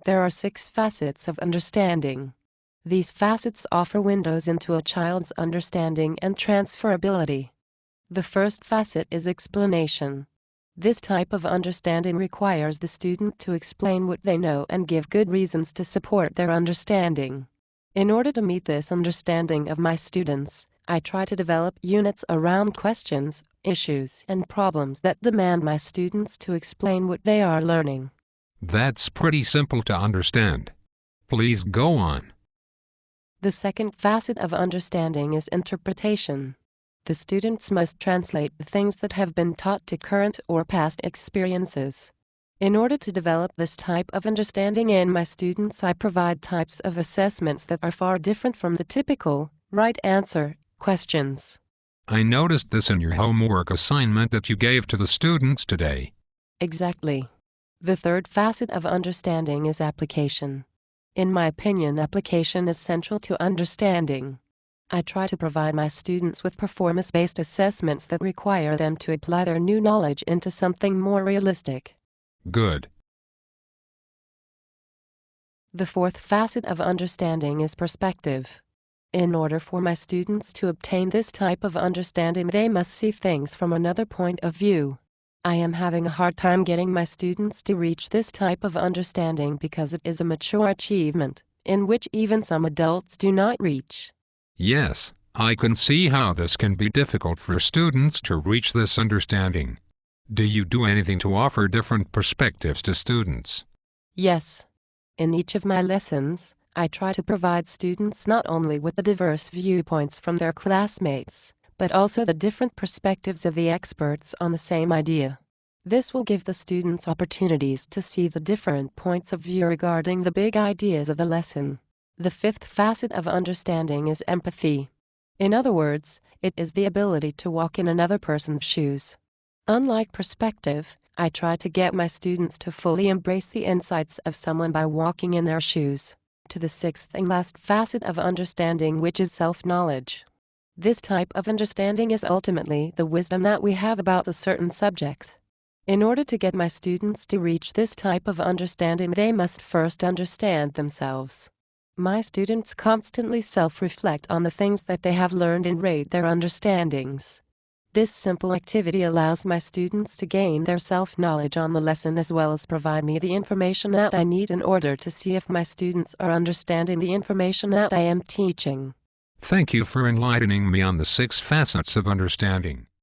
There are 6 facets of understanding. These facets offer windows into a child's understanding and transferability. The first facet is explanation. This type of understanding requires the student to explain what they know and give good reasons to support their understanding. In order to meet this understanding of my students, I try to develop units around questions, issues, and problems that demand my students to explain what they are learning. That's pretty simple to understand. Please go on. The second facet of understanding is interpretation. The students must translate the things that have been taught to current or past experiences. In order to develop this type of understanding in my students, I provide types of assessments that are far different from the typical right answer questions. I noticed this in your homework assignment that you gave to the students today. Exactly. The third facet of understanding is application. In my opinion, application is central to understanding. I try to provide my students with performance-based assessments that require them to apply their new knowledge into something more realistic. Good. The fourth facet of understanding is perspective. In order for my students to obtain this type of understanding, they must see things from another point of view. I am having a hard time getting my students to reach this type of understanding because it is a mature achievement, in which even some adults do not reach. Yes, I can see how this can be difficult for students to reach this understanding. Do you do anything to offer different perspectives to students? Yes. In each of my lessons, I try to provide students not only with the diverse viewpoints from their classmates, but also the different perspectives of the experts on the same idea. This will give the students opportunities to see the different points of view regarding the big ideas of the lesson. The fifth facet of understanding is empathy. In other words, it is the ability to walk in another person's shoes. Unlike perspective, I try to get my students to fully embrace the insights of someone by walking in their shoes. To the sixth and last facet of understanding, which is self-knowledge. This type of understanding is ultimately the wisdom that we have about a certain subject. In order to get my students to reach this type of understanding, they must first understand themselves. My students constantly self-reflect on the things that they have learned and rate their understandings. This simple activity allows my students to gain their self-knowledge on the lesson, as well as provide me the information that I need in order to see if my students are understanding the information that I am teaching. Thank you for enlightening me on the 6 facets of understanding.